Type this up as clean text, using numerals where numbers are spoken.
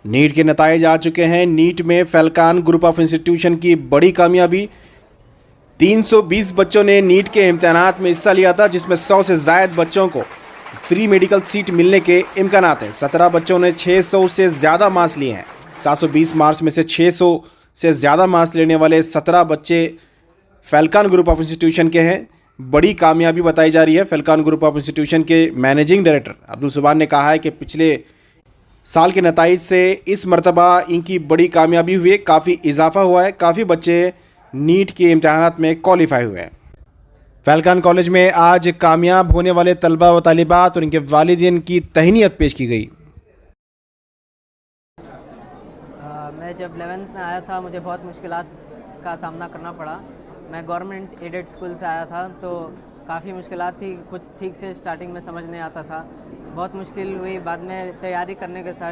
NEET के नतीजे आ चुके हैं। नीट में फैल्कन ग्रुप ऑफ इंस्टीट्यूशन की बड़ी कामयाबी। 320 बच्चों ने नीट के इम्तिहानात में हिस्सा लिया था, जिसमें 100 से ज़ायद बच्चों को फ्री मेडिकल सीट मिलने के इम्कानात हैं। 17 बच्चों ने 600 से ज़्यादा मार्क्स लिए हैं। 720 मार्क्स में से 600 से ज़्यादा मार्क्स लेने वाले 17 बच्चे फैल्कन ग्रुप ऑफ इंस्टीट्यूशन के हैं। बड़ी कामयाबी बताई जा रही है। फैल्कन ग्रुप ऑफ इंस्टीट्यूशन के मैनेजिंग डायरेक्टर अब्दुल सुबान ने कहा है कि पिछले साल के नतीजे से इस मरतबा इनकी बड़ी कामयाबी हुई है, काफ़ी इजाफा हुआ है, काफ़ी बच्चे नीट के इम्तहानात में क्वालिफाई हुए हैं। फैल्कन कॉलेज में आज कामयाब होने वाले तलबा व तालिबात और इनके वालिदैन की तहनीत पेश की गई। मैं जब 11th में आया था मुझे बहुत मुश्किलात का सामना करना पड़ा। मैं गवर्नमेंट एडेड स्कूल से आया था तो काफ़ी मुश्किलात थी, कुछ ठीक से स्टार्टिंग में समझ नहीं आता था, बहुत मुश्किल हुई। बाद में तैयारी करने के साथ